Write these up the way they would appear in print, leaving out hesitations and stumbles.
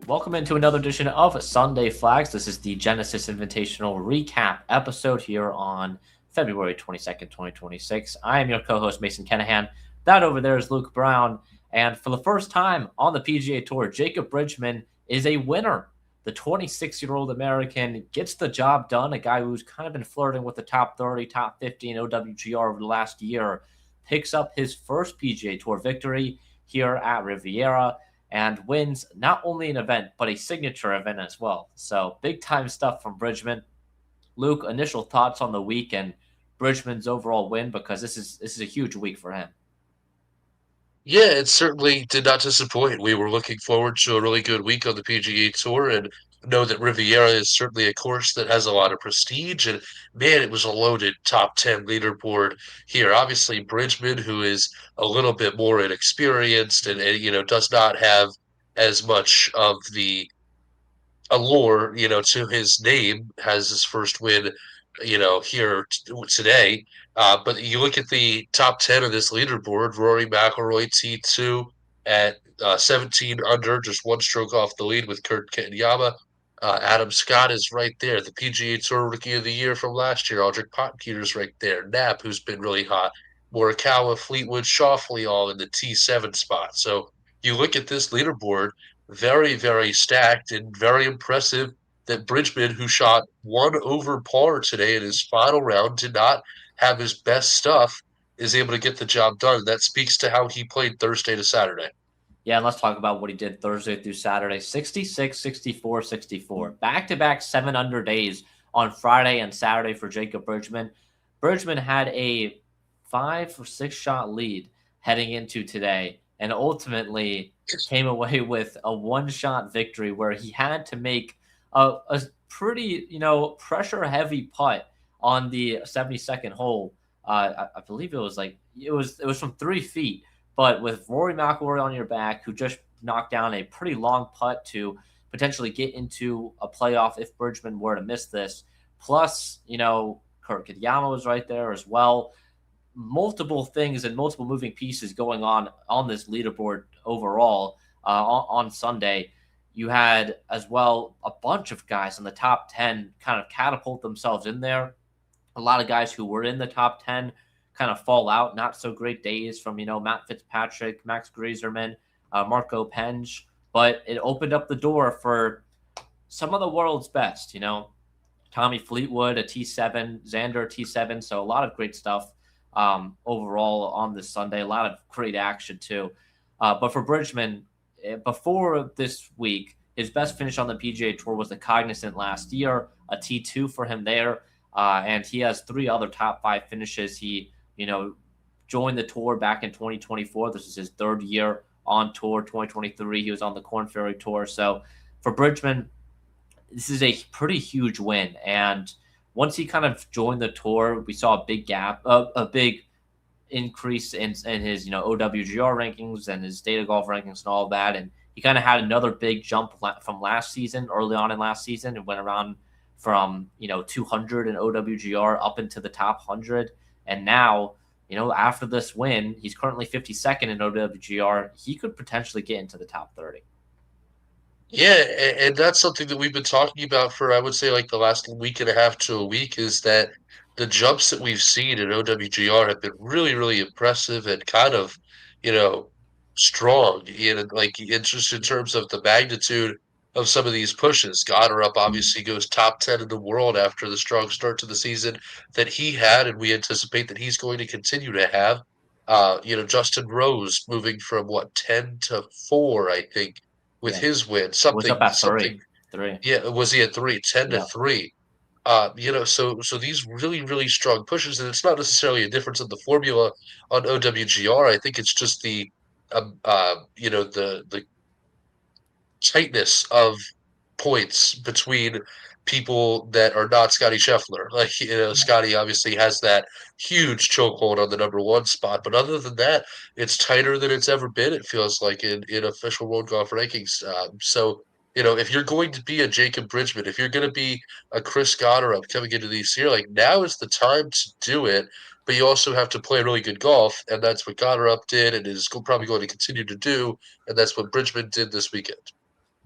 Welcome into another edition of Sunday Flags. This is the Genesis Invitational recap episode here on February 22nd, 2026. I am your co-host, Mason Kinnahan. That over there is Luke Brown. And for the first time on the PGA Tour, Jacob Bridgeman is a winner. The 26-year-old American gets the job done, a guy who's kind of been flirting with the top 30, top 50 in OWGR over the last year, picks up his first PGA Tour victory here at Riviera and wins not only an event, but a signature event as well. So big time stuff from Bridgman. Luke, initial thoughts on the week and Bridgman's overall win, because this is a huge week for him. Yeah, it certainly did not disappoint. We were looking forward to a really good week on the PGA Tour and know that Riviera is certainly a course that has a lot of prestige. And man, it was a loaded top 10 leaderboard here. Obviously, Bridgman, who is a little bit more inexperienced and does not have as much of the allure, to his name, has his first win, here today. But you look at the top 10 of this leaderboard, Rory McIlroy T2 at 17 under, just one stroke off the lead with Kurt Kitayama. Adam Scott is right there. The PGA Tour Rookie of the Year from last year, Aldrich Potgieter's right there. Knapp, who's been really hot. Morikawa, Fleetwood, Schauffele all in the T7 spot. So you look at this leaderboard, very, very stacked and very impressive that Bridgman, who shot one over par today in his final round, did not have his best stuff, is able to get the job done. That speaks to how he played Thursday to Saturday. Yeah, and let's talk about what he did Thursday through Saturday. 66, 64, 64. Back-to-back 7 under days on Friday and Saturday for Jacob Bridgman. Bridgman had a 5 or 6 shot lead heading into today and ultimately came away with a one-shot victory where he had to make a pretty, pressure-heavy putt on the 72nd hole. I believe it was from 3 feet, but with Rory McIlroy on your back, who just knocked down a pretty long putt to potentially get into a playoff if Bridgman were to miss this, plus, Kurt Kitayama was right there as well. Multiple things and multiple moving pieces going on this leaderboard overall on Sunday. You had as well a bunch of guys in the top 10 kind of catapult themselves in there. A lot of guys who were in the top 10 kind of fall out. Not so great days from, Matt Fitzpatrick, Max Grazerman, Marco Penge. But it opened up the door for some of the world's best, Tommy Fleetwood, a T7, Xander, T7. So a lot of great stuff overall on this Sunday. A lot of great action, too. But for Bridgman, before this week, his best finish on the PGA Tour was the Cognizant last year, a T2 for him there. And he has 3 other top 5 finishes. He, joined the tour back in 2024. This is his 3rd year on tour. 2023, he was on the Korn Ferry Tour. So for Bridgman, this is a pretty huge win. And once he kind of joined the tour, we saw a big gap, a big increase in his, OWGR rankings and his data golf rankings and all of that. And he kind of had another big jump from last season, early on in last season, and went around from 200 in OWGR up into the top 100. And now, after this win, he's currently 52nd in OWGR. He could potentially get into the top 30. Yeah, and that's something that we've been talking about for, I would say, like the last week and a half to a week, is that the jumps that we've seen in OWGR have been really, really impressive and kind of, you know, strong. Like it's just in terms of the magnitude of some of these pushes. Goddard obviously goes top 10 in the world after the strong start to the season that he had, and we anticipate that he's going to continue to have. Justin Rose moving from what, 10 to 4, I think, with Yeah. his win. It was up at Something, 3. 3. yeah, was he at three? 10 to Yeah. 3. So these really, really strong pushes, and it's not necessarily a difference in the formula on OWGR. I think it's just the tightness of points between people that are not Scotty Scheffler. Like, Scotty obviously has that huge chokehold on the number 1 spot, but other than that, it's tighter than it's ever been, it feels like, in official World Golf rankings. If you're going to be a Jacob Bridgman, if you're going to be a Chris Goddard coming into this year, like, now is the time to do it. But you also have to play really good golf, and that's what Goddard did, and is probably going to continue to do, and that's what Bridgman did this weekend.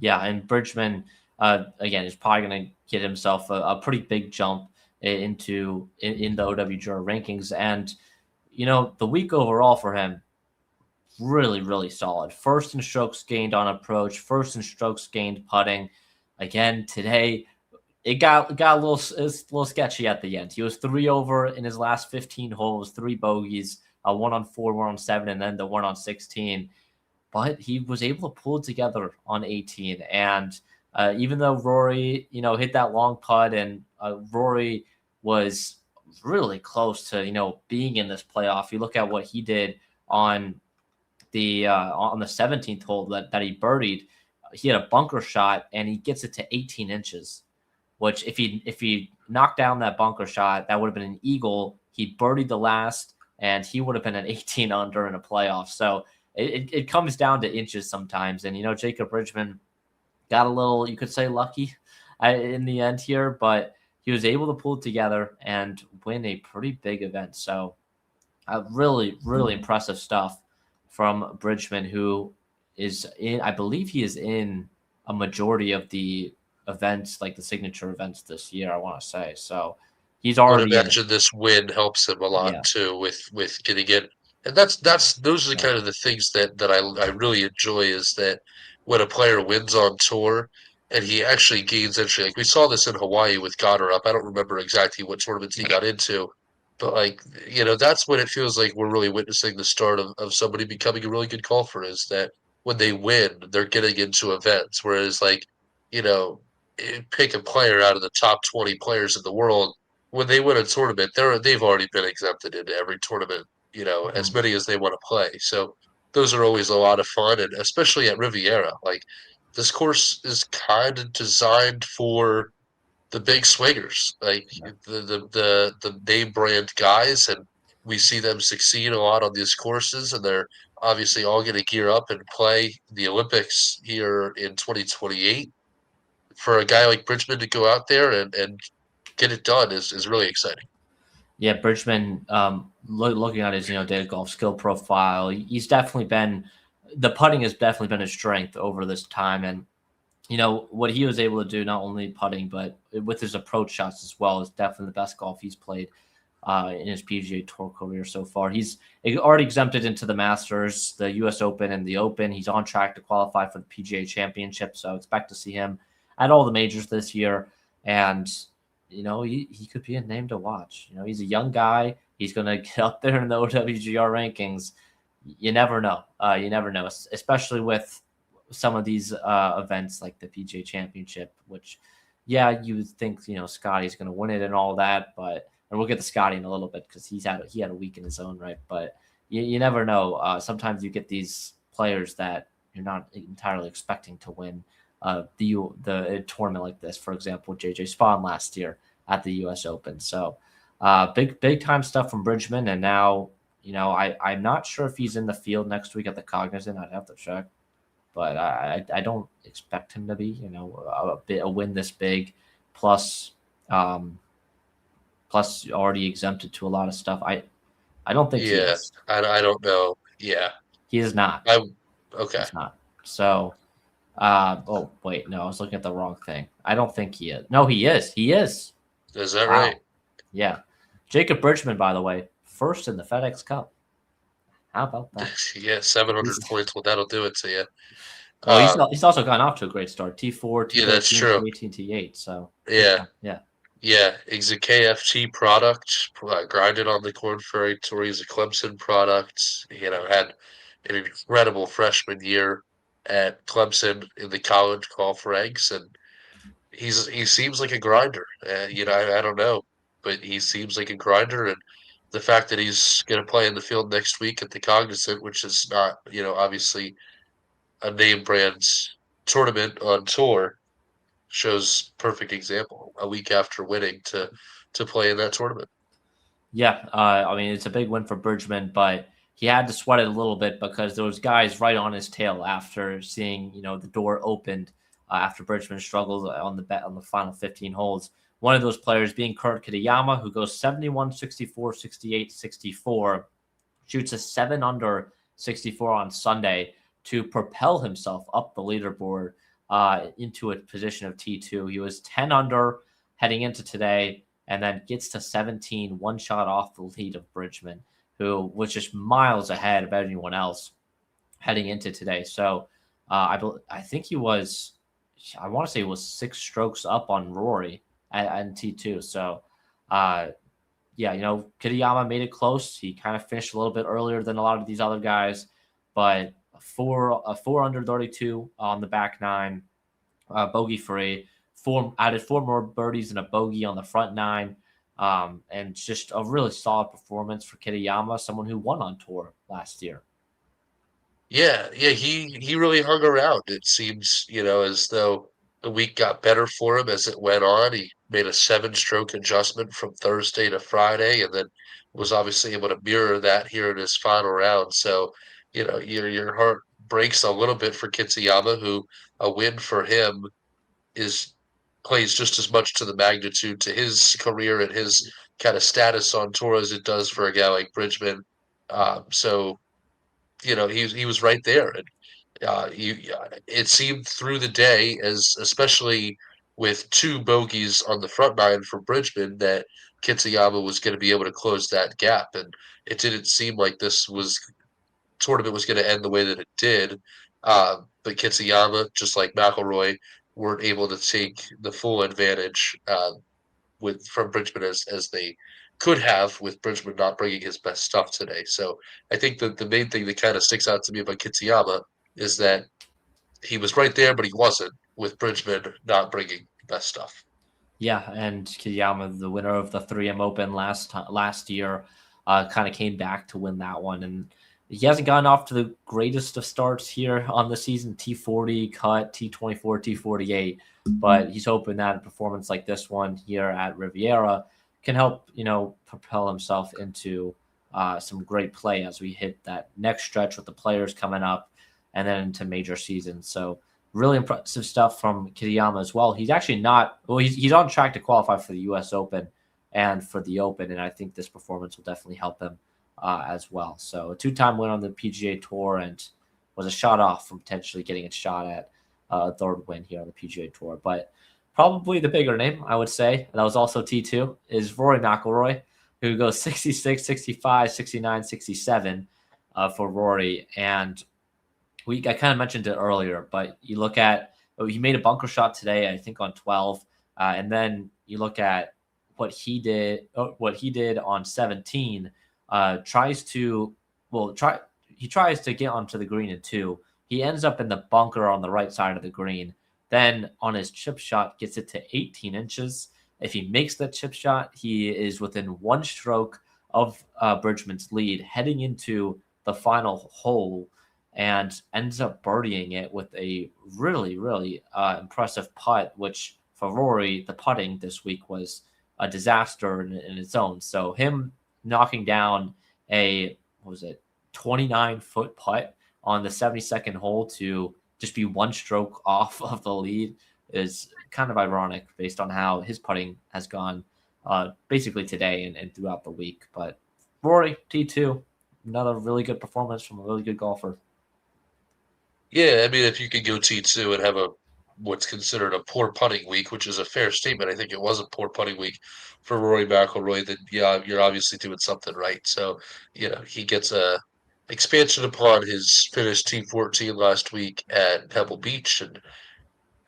Yeah, and Bridgman, again, is probably going to get himself a pretty big jump in the OWGR rankings. And, the week overall for him, really, really solid. First in strokes gained on approach, first in strokes gained putting. Again, today, it got a little sketchy at the end. He was 3 over in his last 15 holes, 3 bogeys, 1 on 4, 1 on 7, and then the 1 on 16. But he was able to pull it together on 18. And even though Rory, hit that long putt, and Rory was really close to, being in this playoff. You look at what he did on the 17th hole that he birdied. He had a bunker shot and he gets it to 18 inches, which if he knocked down that bunker shot, that would have been an eagle. He birdied the last, and he would have been an 18 under in a playoff. So it comes down to inches sometimes. And, Jacob Bridgeman got a little, you could say, lucky in the end here, but he was able to pull it together and win a pretty big event. So really, really impressive stuff from Bridgman, who is in, I believe he is in a majority of the events, like the signature events this year, I want to say. So he's I would already in it. imagine this win helps him a lot Yeah. too with getting in. And that's those are the Yeah. kind of the things that I really enjoy is that when a player wins on tour and he actually gains entry. Like we saw this in Hawaii with Goddard up. I don't remember exactly what tournaments he got into, but like, that's when it feels like we're really witnessing the start of somebody becoming a really good golfer is that when they win, they're getting into events. Whereas like, you know, pick a player out of the top 20 players in the world when they win a tournament, they've already been exempted into every tournament, as Mhm. many as they want to play. So those are always a lot of fun, and especially at Riviera, like this course is kind of designed for the big swingers, like Yeah. the name brand guys, and we see them succeed a lot on these courses, and they're obviously all going to gear up and play the Olympics here in 2028. For a guy like Bridgman to go out there and get it done is really exciting. Yeah, Bridgman, looking at his, data golf skill profile, he's definitely been, the putting has definitely been his strength over this time. And, what he was able to do, not only putting, but with his approach shots as well, is definitely the best golf he's played in his PGA Tour career so far. He's already exempted into the Masters, the U.S. Open, and the Open. He's on track to qualify for the PGA Championship, so expect to see him at all the majors this year. And he could be a name to watch. He's a young guy. He's going to get up there in the OWGR rankings. You never know. You never know, especially with some of these events like the PGA Championship, which, yeah, you would think Scotty's going to win it and all that, but and we'll get to Scotty in a little bit because he had a week in his own right. But you never know. Sometimes you get these players that you're not entirely expecting to win the tournament like this. For example, JJ Spawn last year at the U.S. Open. So big time stuff from Bridgman. And now, I'm not sure if he's in the field next week at the Cognizant. I'd have to check, but I don't expect him to be. A win this big, plus already exempted to a lot of stuff. I don't think he Yeah, is. I don't know. Yeah, He is not. I okay. He's not. So, oh wait, no, I was looking at the wrong thing. I don't think he is. No, he is. He is. Is that right? Wow. Yeah. Jacob Bridgman, by the way, first in the FedEx Cup. How about that? Yeah, He's 700 points. Well, that'll do it to you. well. He's Um, he's also gone off to a great start. T4, yeah, that's T13, true. T18, T8. So good Yeah, job. Yeah. yeah. He's a KFT product, grinded on the Corn Ferry Tour. He's a Clemson product. Had an incredible freshman year at Clemson in the college golf ranks, and he seems like a grinder. I don't know, but he seems like a grinder, and the fact that he's going to play in the field next week at the Cognizant, which is not, obviously a name brand's tournament on tour, shows perfect example. A week after winning to play in that tournament. Yeah, I mean it's a big win for Bridgman, but he had to sweat it a little bit because there was guys right on his tail after seeing the door opened after Bridgman struggled on the bet on the final 15 holes. One of those players being Kurt Kitayama, who goes 71, 64, 68, 64, shoots a 7 under 64 on Sunday to propel himself up the leaderboard into a position of T2. He was 10 under heading into today, and then gets to 17, one shot off the lead of Bridgeman, who was just miles ahead of anyone else heading into today. So I think he was, I want to say, he was 6 strokes up on Rory at T2. So yeah, Kitayama made it close. He kind of finished a little bit earlier than a lot of these other guys, but a 4 under 32 on the back nine, bogey free. Added 4 more birdies and a bogey on the front nine. And just a really solid performance for Kitayama, someone who won on tour last year. Yeah, he really hung around. It seems, as though the week got better for him as it went on. He made a 7-stroke adjustment from Thursday to Friday, and then was obviously able to mirror that here in his final round. So, your heart breaks a little bit for Kitsuyama, who a win for him is plays just as much to the magnitude to his career and his kind of status on tour as it does for a guy like Bridgman. So he was right there, and it seemed through the day, as especially with 2 bogeys on the front nine for Bridgman, that Kitsuyama was going to be able to close that gap, and it didn't seem like this tournament was going to end the way that it did. But Kitsuyama, just like McIlroy, weren't able to take the full advantage from Bridgman as they could have, with Bridgman not bringing his best stuff today. So I think that the main thing that kind of sticks out to me about Kitsuyama is that he was right there, but he wasn't, with Bridgman not bringing the best stuff. Yeah, and Kitayama, the winner of the 3M Open last year, kind of came back to win that one, and he hasn't gotten off to the greatest of starts here on the season. T40 cut, T24, T48, but he's hoping that a performance like this one here at Riviera can help propel himself into some great play as we hit that next stretch with the players coming up, and then into major seasons. So really impressive stuff from Kitayama as well. He's actually he's on track to qualify for the U.S. Open and for the Open, and I think this performance will definitely help him as well. So a 2-time win on the PGA Tour, and was a shot off from potentially getting a shot at a 3rd win here on the PGA Tour. But probably the bigger name, I would say, that was also T2, is Rory McIlroy, who goes 66, 65, 69, 67 for Rory. And I kind of mentioned it earlier, but you look at, he made a bunker shot today, I think on 12, and then you look at what he did on 17. Tries to get onto the green in 2. He ends up in the bunker on the right side of the green. Then on his chip shot, gets it to 18 inches. If he makes that chip shot, he is within 1 stroke of Bridgman's lead heading into the final hole, and ends up birdieing it with a really, really impressive putt, which for Rory, the putting this week was a disaster in its own. So him knocking down a 29-foot putt on the 72nd hole to just be 1 stroke off of the lead is kind of ironic based on how his putting has gone basically today and throughout the week. But Rory, T2, another really good performance from a really good golfer. Yeah, I mean, if you could go T2 and have what's considered a poor putting week, which is a fair statement, I think it was a poor putting week for Rory McIlroy, then yeah, you're obviously doing something right. So, he gets a expansion upon his finish T14 last week at Pebble Beach, and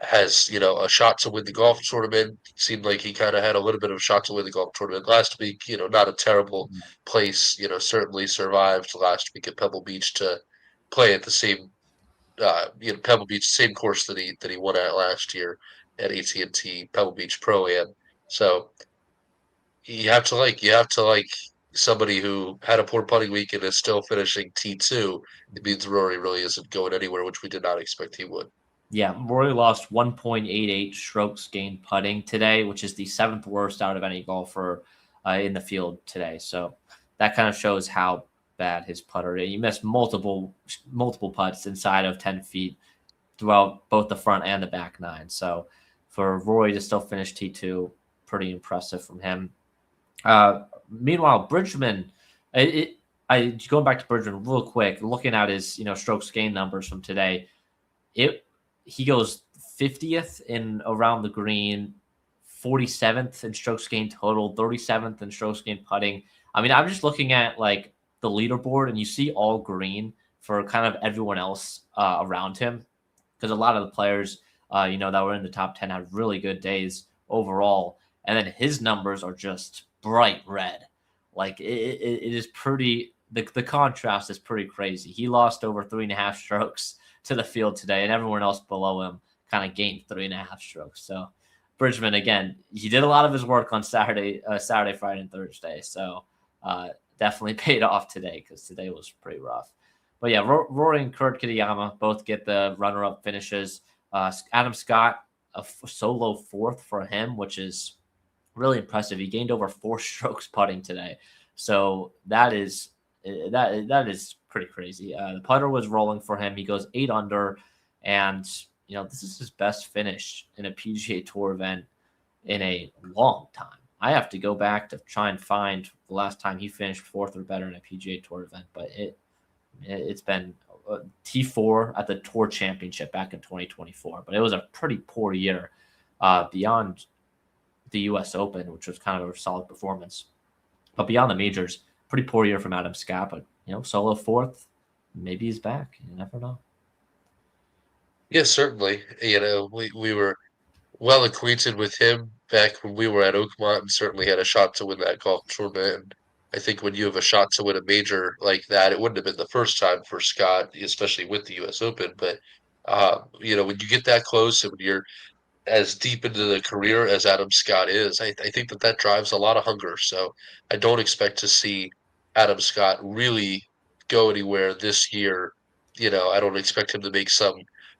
has, a shot to win the golf tournament. Seemed like he kind of had a little bit of a shot to win the golf tournament last week. Not a terrible place. Certainly survived last week at Pebble Beach to play at the same Pebble Beach, same course that he won at last year at AT&T Pebble Beach Pro Am. So you have to like somebody who had a poor putting week and is still finishing T2. It means Rory really isn't going anywhere, which we did not expect he would. Yeah, Rory lost 1.88 strokes gained putting today, which is the 7th worst out of any golfer in the field today. So that kind of shows how bad his putter is. He missed multiple putts inside of 10 feet throughout both the front and the back nine. So for Rory to still finish T2, pretty impressive from him. Meanwhile, Bridgman, going back to Bridgman real quick, looking at his strokes gained numbers from today, he goes 50th in around the green, 47th in strokes gained total, 37th in strokes gained putting. I mean, I'm just looking at like the leaderboard, and you see all green for kind of everyone else around him, because a lot of the players, that were in the top 10 had really good days overall, and then his numbers are just bright red. Like it is pretty. The contrast is pretty crazy. He lost over 3.5 strokes to the field today, and everyone else below him kind of gained 3.5 strokes. So Bridgman, again, he did a lot of his work on Saturday, Friday, and Thursday. So definitely paid off today, because today was pretty rough. But yeah, Rory and Kurt Kitayama both get the runner-up finishes. Adam Scott, a solo fourth for him, which is really impressive. He gained over 4 strokes putting today, so that is pretty crazy. The putter was rolling for him. He goes 8 under, and this is his best finish in a PGA Tour event in a long time. I have to go back to try and find the last time he finished fourth or better in a PGA Tour event, but it's been T4 at the Tour Championship back in 2024, but it was a pretty poor year beyond the U.S. Open, which was kind of a solid performance. But beyond the majors, pretty poor year from Adam Scott, but solo fourth, maybe he's back. You never know. Yeah, certainly. We were well acquainted with him back when we were at Oakmont, and certainly had a shot to win that golf tournament. And I think when you have a shot to win a major like that, it wouldn't have been the first time for Scott, especially with the U.S. Open. But when you get that close and when you're as deep into the career as Adam Scott is, I think that drives a lot of hunger. So I don't expect to see Adam Scott really go anywhere this year. I don't expect him to make some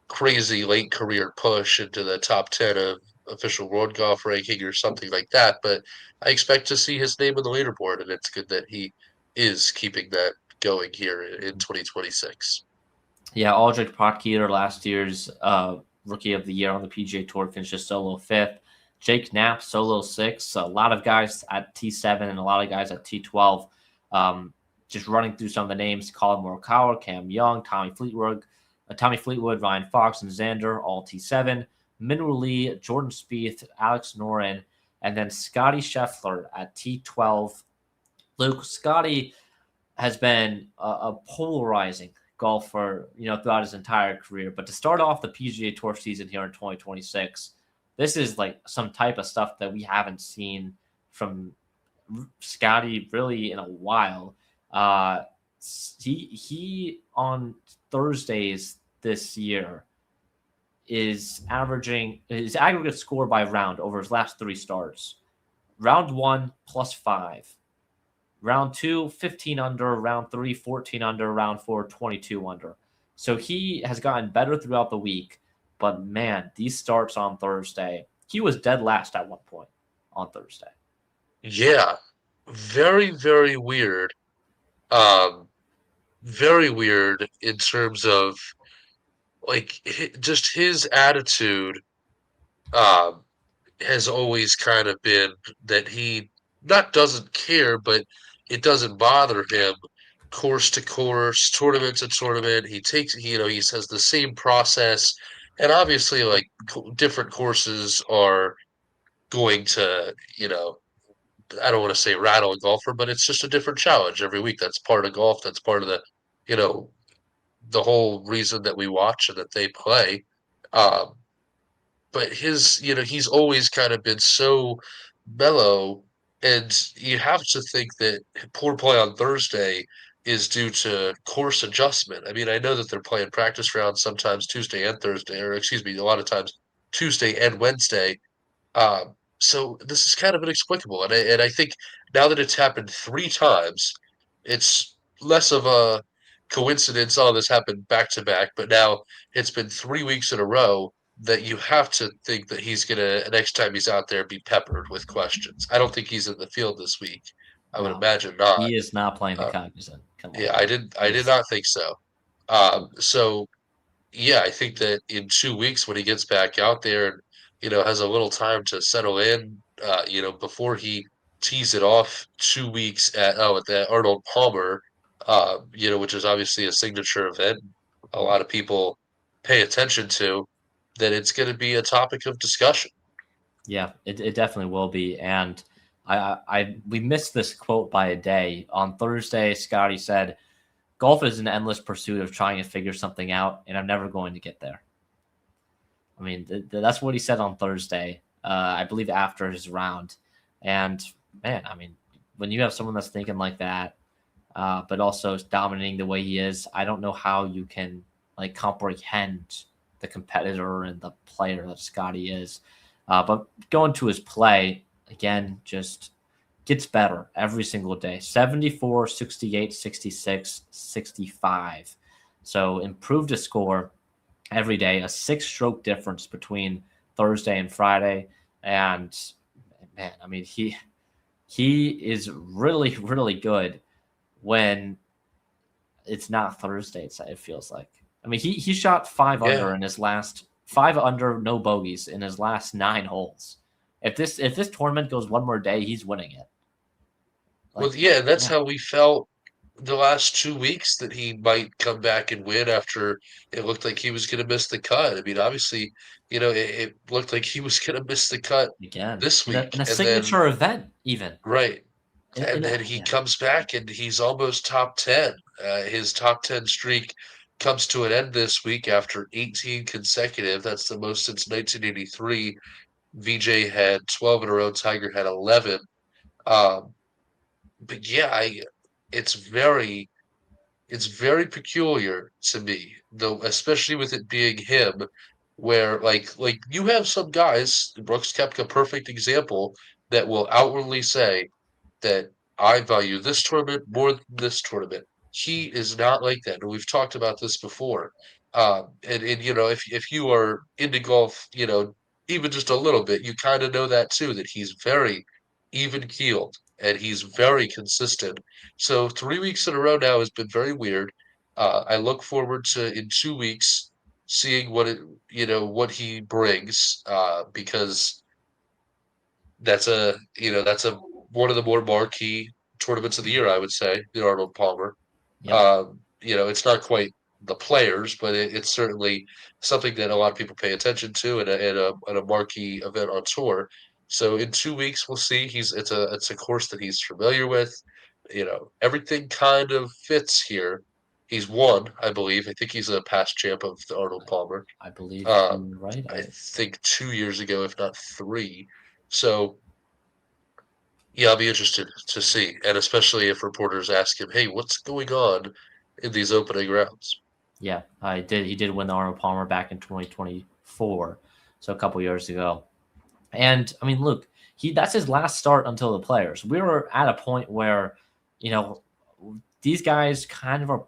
crazy late career push into the top 10 of official world golf ranking or something like that. But I expect to see his name on the leaderboard, and it's good that he is keeping that going here in 2026. Yeah, Aldrich Potketer, last year's Rookie of the Year on the PGA Tour, finishes solo fifth. Jake Knapp, solo sixth. A lot of guys at T7 and a lot of guys at T12. Just running through some of the names: Colin Morikawa, Cam Young, Tommy Fleetwood, Ryan Fox, and Xander, all T7. Minwoo Lee, Jordan Spieth, Alex Noren, and then Scotty Scheffler at T12. Luke, Scotty has been a polarizing golfer, throughout his entire career. But to start off the PGA Tour season here in 2026, this is like some type of stuff that we haven't seen from Scotty really in a while. He on Thursdays this year is averaging his aggregate score by round over his last 3 starts. Round 1 +5. Round 2, 15 under. Round 3, 14 under. Round 4, 22 under. So he has gotten better throughout the week. But man, these starts on Thursday, he was dead last at one point on Thursday. Yeah, very, very weird. Um, very weird in terms of like just his attitude. Um, has always kind of been that he not doesn't care, but it doesn't bother him course to course, tournament to tournament. He takes, he says the same process, and obviously, like different courses are going to, I don't want to say rattle a golfer, but it's just a different challenge every week. That's part of golf. That's part of you know, the whole reason that we watch and that they play. Um, but he's always kind of been so mellow, and you have to think that poor play on Thursday is due to course adjustment. I mean, I know that they're playing practice rounds sometimes Tuesday and Thursday, or excuse me, a lot of times Tuesday and Wednesday. So this is kind of inexplicable, and I think now that it's happened 3 times, it's less of a coincidence. Oh, this happened back to back, but now it's been 3 weeks in a row that you have to think that he's gonna next time he's out there be peppered with questions. I don't think he's in the field this week. I would No, imagine not. he is not playing the Uh, Cognizant. Come on. yeah, I did not think so. So yeah, I think that in 2 weeks when he gets back out there and has a little time to settle in, before he tees it off 2 weeks at the Arnold Palmer, which is obviously a signature event a lot of people pay attention to. that it's going to be a topic of discussion. Yeah, it definitely will be. And we missed this quote by a day. On Thursday, Scotty said, "Golf is an endless pursuit of trying to figure something out, and I'm never going to get there." I mean, that's what he said on Thursday, I believe after his round. And man, I mean, when you have someone that's thinking like that, but also dominating the way he is, I don't know how you can like comprehend the competitor and the player that Scotty is. But going to his play again, just gets better every single day. 74, 68, 66, 65. So improved his score every day, a 6-stroke difference between Thursday and Friday. And man, I mean, he is really, really good when it's not Thursday. It feels like. I mean, he shot five Yeah. under in his last 5 under, no bogeys in his last 9 holes. If this tournament goes one more day, he's winning it. Well, Like, yeah, that's man, how we felt the last 2 weeks that he might come back and win after it looked like he was going to miss the cut. I mean, obviously, it looked like he was going to miss the cut again this in week. a And then, signature event, even right. And in a, then he yeah, comes back and he's almost top 10. His top 10 streak comes to an end this week after 18 consecutive. That's the most since 1983. VJ had 12 in a row, Tiger had 11. Um, but yeah, it's very it's very peculiar to me, though, especially with it being him, where like you have some guys, Brooks Koepka, perfect example, that will outwardly say that I value this tournament more than this tournament. He is not like that, and we've talked about this before. And if you are into golf, even just a little bit, you kind of know that too. That he's very even keeled and he's very consistent. So 3 weeks in a row now has been very weird. I look forward to in 2 weeks seeing what he brings because that's a one of the more marquee tournaments of the year, I would say, the Arnold Palmer. yep. It's not quite the players, but it's certainly something that a lot of people pay attention to and a marquee event on tour. So in 2 weeks, we'll see. It's a course that he's familiar with. Everything kind of fits here. He's won, I believe. I think he's a past champ of the Arnold Palmer. I believe Um, you're right. I I think 2 years ago, if not three. So yeah, I'll be interested to see, and especially if reporters ask him, "Hey, what's going on in these opening rounds?" Yeah, I did. He did win the Arnold Palmer back in 2024, so a couple years ago. And I mean, look, that's his last start until the Players. We were at a point where, you know, these guys kind of are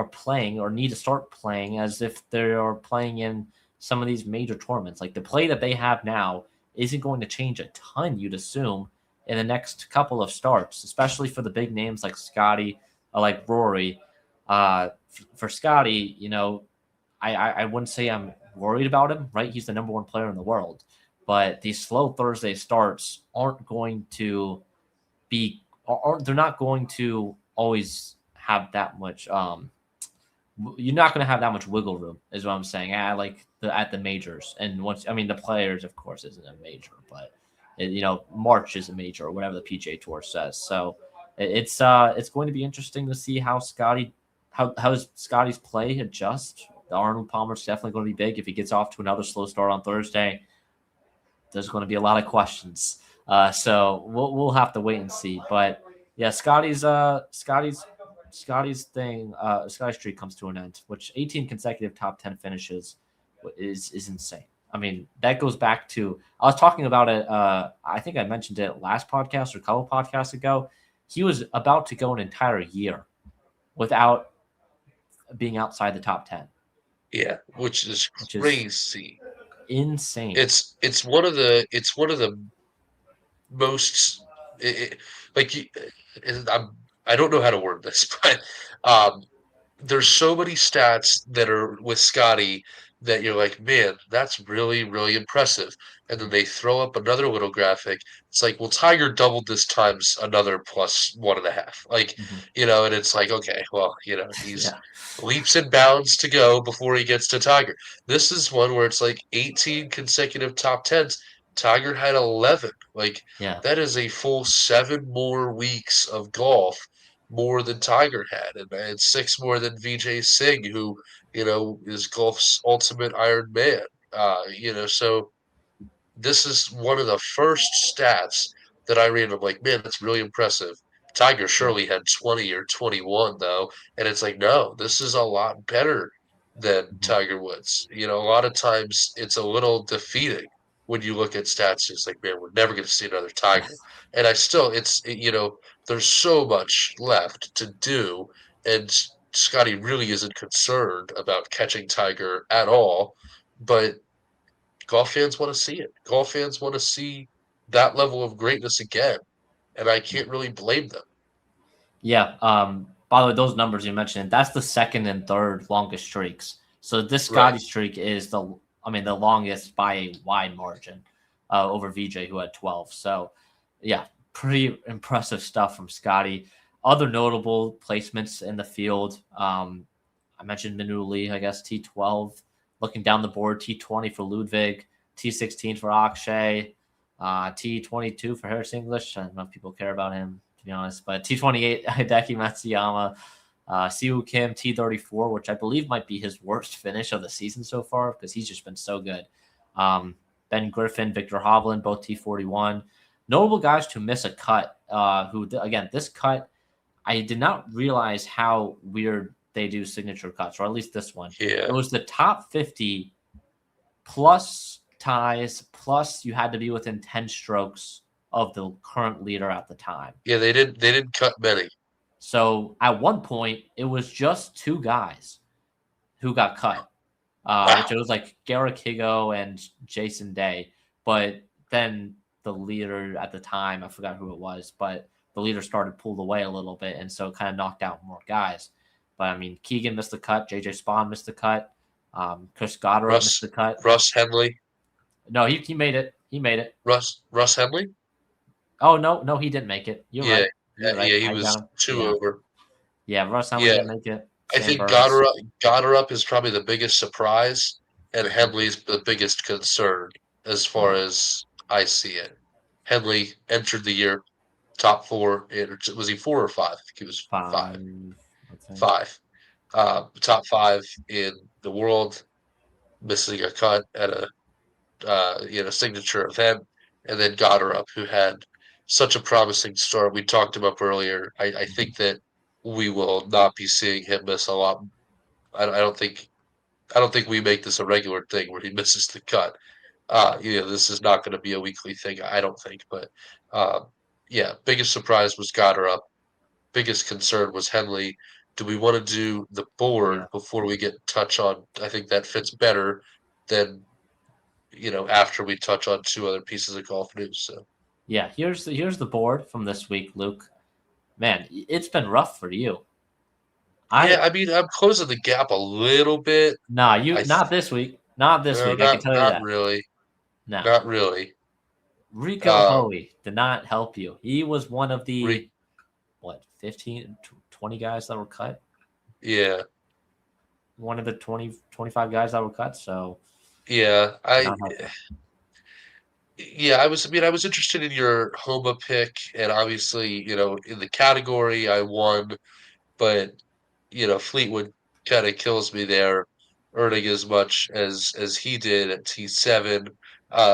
playing or need to start playing as if they are playing in some of these major tournaments. Like the play that they have now isn't going to change a ton, you'd assume, in the next couple of starts, especially for the big names like Scotty, like Rory. For Scotty, I wouldn't say I'm worried about him, right? He's the number one player in the world. But these slow Thursday starts aren't going to they're not going to always have that much you're not going to have that much wiggle room is what I'm saying at the majors. And once, I mean, the Players of course isn't a major, but March is a major or whatever the PGA Tour says. So it's going to be interesting to see how Scotty's play adjusts. The Arnold Palmer's definitely going to be big if he gets off to another slow start on Thursday. There's going to be a lot of questions. So we'll have to wait and see. But yeah, Scotty's streak comes to an end, which 18 consecutive top 10 finishes is insane. I mean, that goes back to I was talking about it. I think I mentioned it last podcast or a couple podcasts ago. He was about to go an entire year without being outside the top 10, Yeah, which is which is crazy. insane. It's one of the most it, like you, I don't know how to word this, but um, there's so many stats that are with Scotty that you're like, man, that's really, really impressive. And then they throw up another little graphic. It's like, well, Tiger doubled this times another plus 1.5. Like, Mhm. and it's like, okay, well, he's Yeah. leaps and bounds to go before he gets to Tiger. This is one where it's like 18 consecutive top tens. Tiger had 11. Like, Yeah. that is a full 7 more weeks of golf more than Tiger had, and 6 more than Vijay Singh, who is golf's ultimate Iron Man. So this is one of the first stats that I read. I'm like, man, that's really impressive. Tiger Yeah. surely had 20 or 21 though, and it's like, no, this is a lot better than Mhm. Tiger Woods. A lot of times it's a little defeating when you look at stats. It's like, man, we're never going to see another Tiger. And I still, there's so much left to do, and Scotty really isn't concerned about catching Tiger at all. But golf fans want to see it. Golf fans want to see that level of greatness again, and I can't really blame them. Yeah. By the way, those numbers you mentioned, that's the second and third longest streaks. So this Right. Scotty streak is the longest by a wide margin over VJ, who had 12. So, yeah, pretty impressive stuff from Scotty. Other notable placements in the field. I mentioned Minuli, I guess T12. Looking down the board, T20 for Ludwig, T16 for Akshay, T22 for Harris English. I don't know if people care about him, to be honest. But T28, Hideki Matsuyama, Siwoo Kim, T34, which I believe might be his worst finish of the season so far because he's just been so good. Um, Ben Griffin, Victor Hovland, both T41. Notable guys to miss a cut, again, this cut, I did not realize how weird they do signature cuts, or at least this one. It Yeah. was the top 50 plus ties, plus you had to be within 10 strokes of the current leader at the time. Yeah, they didn't cut many. So at one point, it was just two guys who got cut, which Wow. it was like Garrick Higo and Jason Day. But then the leader at the time, I forgot who it was, but the leader started pulled away a little bit, and so it kind of knocked out more guys. But I mean, Keegan missed the cut, JJ Spawn missed the cut, Chris Goddard missed the Russ cut. Russ Henley. No, he made it. He made it. Russ Henley? Oh no, he didn't make it. You're Yeah. right. You're right. Yeah, he I got was him. two Yeah, over. yeah. Russ Henley Yeah. didn't make it. I Sam think Burns. Goddard is probably the biggest surprise, and Mhm. Henley's the biggest concern as far Yeah, as I see it. Henley entered the year top four. Was he 4 or 5? I think he was five. five. I think. Five. Top five in the world, missing a cut at a signature event, and then Goddard, who had such a promising start. We talked him up earlier. I Mhm. think that we will not be seeing him miss a lot. I don't think we make this a regular thing where he misses the cut. This is not going to be a weekly thing. I don't think, but uh, yeah, biggest surprise was Goddard. Biggest concern was Henley. Do we want to do the board Yeah, before we get touch on? I think that fits better than after we touch on two other pieces of golf news. So yeah. Here's the board from this week, Luke. Man, it's been rough for you. yeah, I I mean, I'm closing the gap a little bit. Nah, I you th- not this week. Not this no, week. I can not tell you not that. really, No. not really. Rico Uh, Hoey did not help you. He was one of re- the 15, 20 guys that were cut. yeah, One of the 20, 25 guys that were cut. So yeah. did I not help you. Yeah, I was interested in your Homa pick, and obviously, in the category I won, but Fleetwood kind of kills me there, earning as much as he did at T7.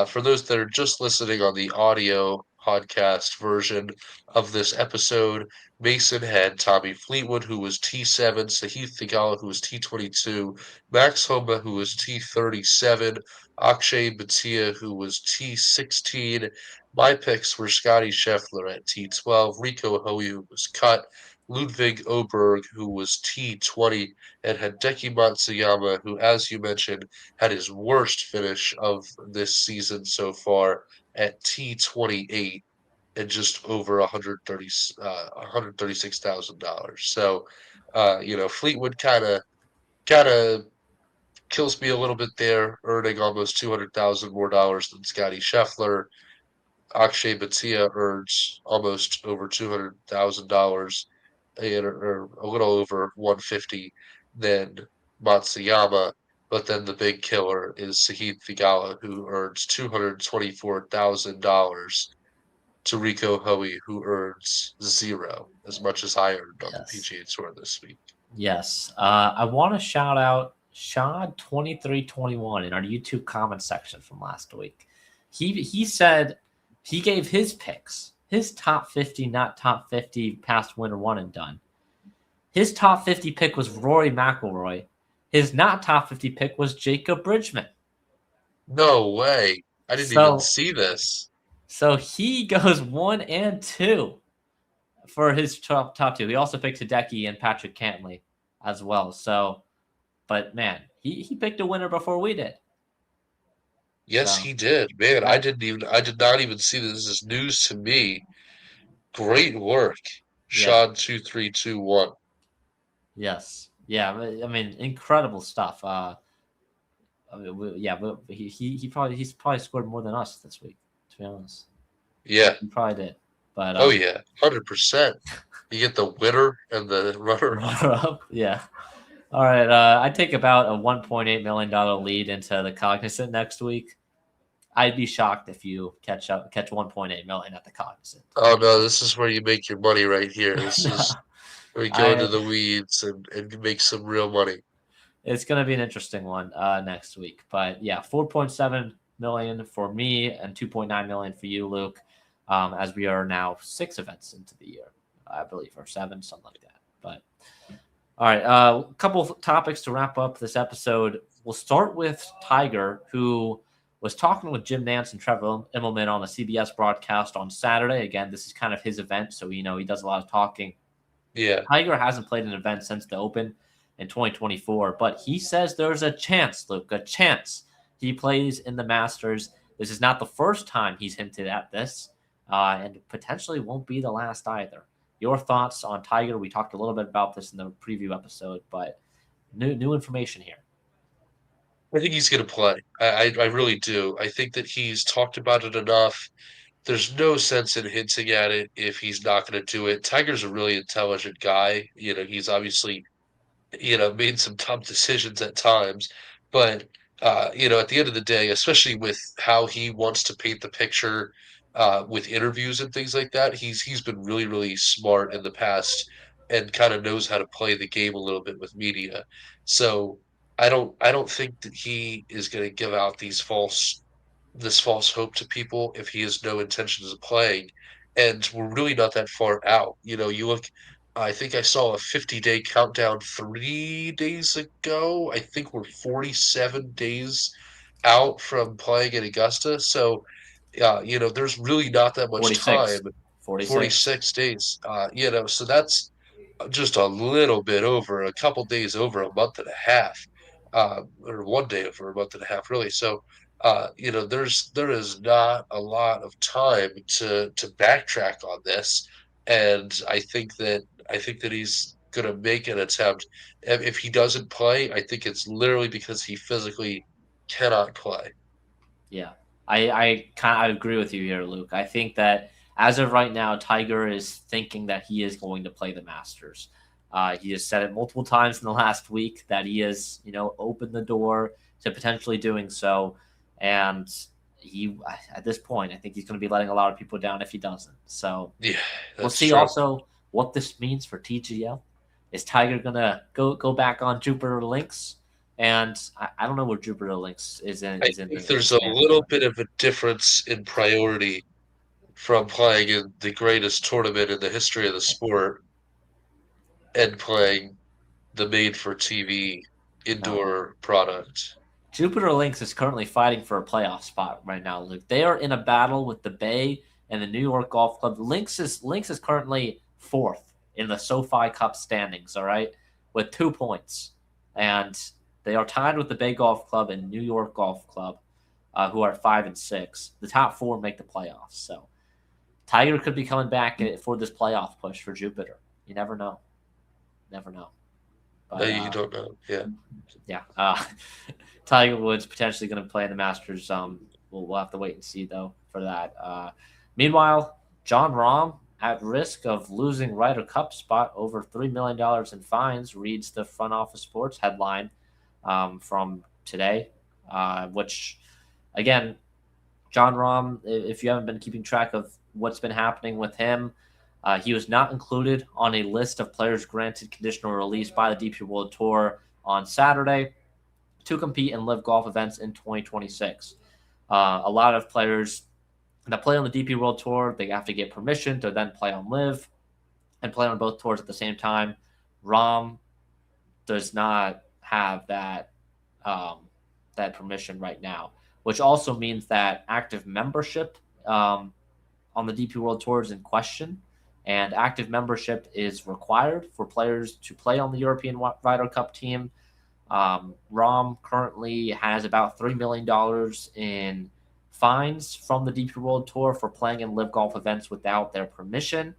For those that are just listening on the audio podcast version of this episode, Mason had Tommy Fleetwood, who was T7, Sahith Theegala, who was T22, Max Homa, who was T37, Akshay Bhatia, who was T16. My picks were Scotty Scheffler at T12, Rico Hoey, who was cut, Ludwig Oberg, who was T20, and Hideki Matsuyama, who, as you mentioned, had his worst finish of this season so far at T28 and just over $136,000. So, Fleetwood kind of kills me a little bit there, earning almost 200,000 more dollars than Scotty Scheffler. Akshay Bhatia earns almost over $200,000 or a little over 150 than Matsuyama. But then the big killer is Sahith Theegala, who earns $224,000 to Rico Hoey, who earns zero, as much as I earned on the Yes. PGA Tour this week. Yes. I want to shout out Shad2321 in our YouTube comment section from last week. He said he gave his picks, his top 50, not top 50 past winter one and done. His top 50 pick was Rory McIlroy. His not top 50 pick was Jacob Bridgeman. No way. I didn't even So see this. so he goes 1 and 2 for his top two. He also picked Hideki and Patrick Cantley as well. So, but man, he picked a winner before we did. Yes, So he did. Man, that I did not even see this. This is news to me. Great work, yeah, Sean 2321. yes, yeah. I mean, incredible stuff. I mean, he's probably scored more than us this week. To be honest, Yeah. he probably did. But Oh yeah. 100%. You get the winner and the runner up. runner up, yeah. All right, I take about a $1.8 million lead into the Cognizant next week. I'd be shocked if you catch 1.8 million at the Cognizant. Oh no, this is where you make your money right here. This No, is where we go into I the weeds and make some real money. it's going to be an interesting one next week. But yeah, 4.7 million for me and 2.9 million for you, Luke, as we are now 6 events into the year, I believe, or 7, something like that. But all right, a couple of topics to wrap up this episode. We'll start with Tiger, who was talking with Jim Nantz and Trevor Immelman on the CBS broadcast on Saturday. Again, this is kind of his event, so he does a lot of talking. Yeah. Tiger hasn't played an event since the Open in 2024, but he says there's a chance, Luke, a chance he plays in the Masters. This is not the first time he's hinted at this, and potentially won't be the last either. Your thoughts on Tiger? We talked a little bit about this in the preview episode, but new information here. I think he's going to play. I really do. I think that he's talked about it enough. There's no sense in hinting at it if he's not going to do it. Tiger's a really intelligent guy. He's obviously made some tough decisions at times. But at the end of the day, especially with how he wants to paint the picture with interviews and things like that, he's been really, really smart in the past and kind of knows how to play the game a little bit with media. So I don't think that he is going to give out this false hope to people if he has no intentions of playing. And we're really not that far out. You look, I think I saw a 50-day countdown 3 days ago. I think we're 47 days out from playing at Augusta. So, there's really not that much 46, time. 46. 46 days. So that's just a little bit over, a couple days over a month and a half, or 1 day over a month and a half, really. So, there is not a lot of time to backtrack on this, and I think that he's going to make an attempt. If he doesn't play, I think it's literally because he physically cannot play. Yeah, I agree with you here, Luke. I think that as of right now, Tiger is thinking that he is going to play the Masters. He has said it multiple times in the last week that he has, opened the door to potentially doing so. And at this point, I think he's going to be letting a lot of people down if he doesn't. So Yeah, we'll that's see true. also what this means for TGL. Is Tiger gonna go back on Jupiter Links? And I don't know where Jupiter Links is in I is in think the there's a standings little right bit of a difference in priority from playing in the greatest tournament in the history of the sport and playing the made-for-TV now. indoor product. Jupiter Links is currently fighting for a playoff spot right now, Luke. They are in a battle with the Bay and the New York Golf Club. Links is currently 4th in the SoFi Cup standings, all right, with 2 points. And they are tied with the Bay Golf Club and New York Golf Club, who are 5 and 6. The top 4 make the playoffs. So Tiger could be coming back for this playoff push for Jupiter. You never know. Never know. But You don't know. Yeah. yeah, Tiger Woods potentially going to play in the Masters. We'll have to wait and see though for that. Meanwhile, John Rahm at risk of losing Ryder Cup spot over $3 million in fines, reads the Front Office Sports headline from today, which again, John Rahm, if you haven't been keeping track of what's been happening with him, he was not included on a list of players granted conditional release by the DP World Tour on Saturday to compete in live golf events in 2026. A lot of players that play on the DP World Tour, they have to get permission to then play on live and play on both tours at the same time. Rahm does not have um, that permission right now, which also means that active membership on the DP World Tour is in question, and active membership is required for players to play on the European Ryder Cup team. Rahm currently has about $3 million in fines from the DP World Tour for playing in live golf events without their permission,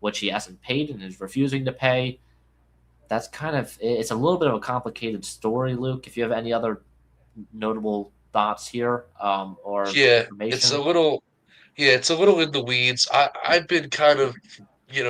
which he hasn't paid and is refusing to pay. That's kind of it's a little bit of a complicated story, Luke. If you have any other notable thoughts here or Yeah, it's a information. little Yeah, it's a little in the weeds. I've been kind of,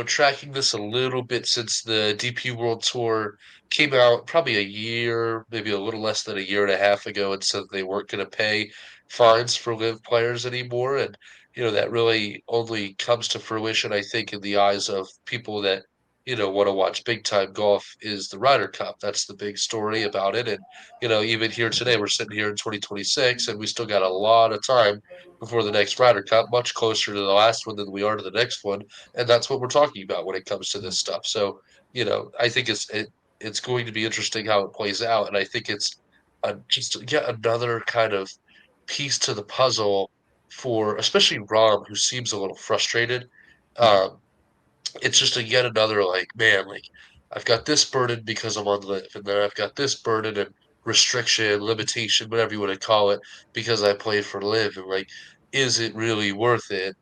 tracking this a little bit since the DP World Tour came out probably a year, maybe a little less than a year and a half ago, and said they weren't going to pay fines for live players anymore. And, that really only comes to fruition, I think, in the eyes of people that, want to watch big time golf is the Ryder Cup. That's the big story about it. And, even here today, we're sitting here in 2026, and we still got a lot of time before the next Ryder Cup, much closer to the last one than we are to the next one, and that's what we're talking about when it comes to this stuff. So, I think it's going to be interesting how it plays out, and I think it's just yet another kind of piece to the puzzle for especially Rom, who seems a little frustrated. Yeah. Um, it's just a yet another like, man, like I've got this burden because I'm on live, and then I've got this burden and restriction, limitation, whatever you want to call it, because I played for live, and like, is it really worth it?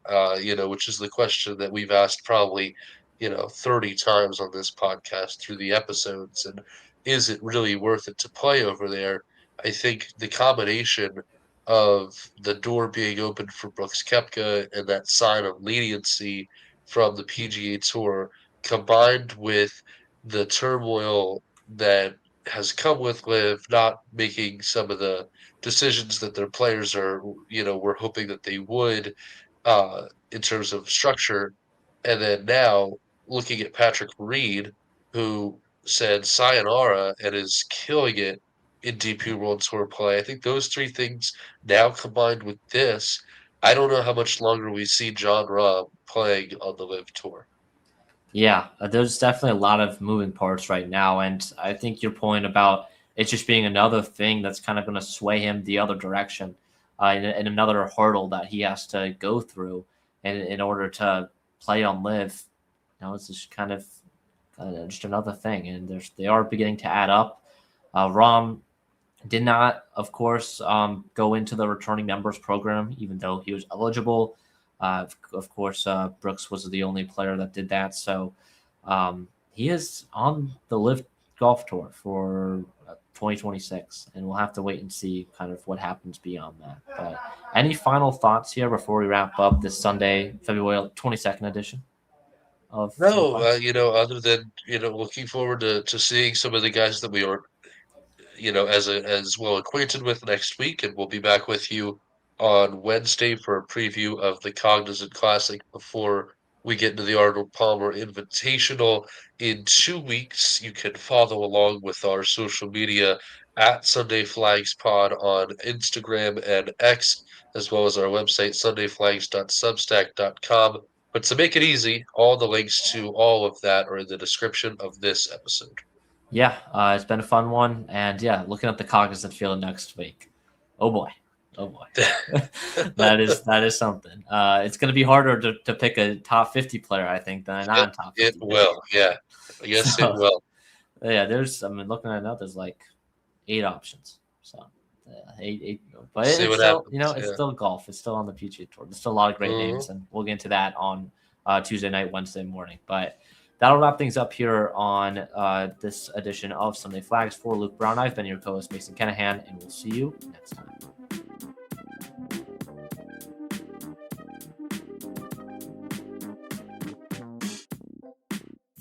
Which is the question that we've asked probably, 30 times on this podcast through the episodes, and is it really worth it to play over there? I think the combination of the door being open for Brooks Koepka and that sign of leniency from the PGA Tour, combined with the turmoil that has come with Liv not making some of the decisions that their players are, were hoping that they would, in terms of structure. And then now looking at Patrick Reed, who said sayonara and is killing it in DP World Tour play. I think those three things now combined with this, I don't know how much longer we see John Rahm playing on the Live Tour. Yeah, there's definitely a lot of moving parts right now, and I think your point about it just being another thing that's kind of going to sway him the other direction, and another hurdle that he has to go through in order to play on live. It's just kind of just another thing, and they are beginning to add up. Rom did not, of course, go into the returning members program, even though he was eligible. Of course, Brooks was the only player that did that. So he is on the Live Golf Tour for 2026, and we'll have to wait and see kind of what happens beyond that. But any final thoughts here before we wrap up this Sunday, February 22nd edition of Four No, Putts? other than, looking forward to seeing some of the guys that we are as well acquainted with next week, and we'll be back with you on Wednesday for a preview of the Cognizant Classic before we get into the Arnold Palmer Invitational in 2 weeks. You can follow along with our social media at Sunday Flags Pod on Instagram and X, as well as our website, sundayflags.substack.com. But to make it easy, all the links to all of that are in the description of this episode. Yeah, it's been a fun one, and yeah, looking at the Cognizant field next week. Oh boy, oh boy, that is something. It's going to be harder to pick a top 50 player, I think, than a It non-top it 50 player. will, yeah. Yes, it So will. yeah, I mean, looking at it now, there's like 8 options. So eight, but See it's what still, happens, it's yeah. still golf. It's still on the PGA Tour. There's still a lot of great Mhm. names, and we'll get into that on Tuesday night, Wednesday morning. But that'll wrap things up here on this edition of Sunday Flags. For Luke Brown, I've been your co-host Mason Kinnahan, and we'll see you next time.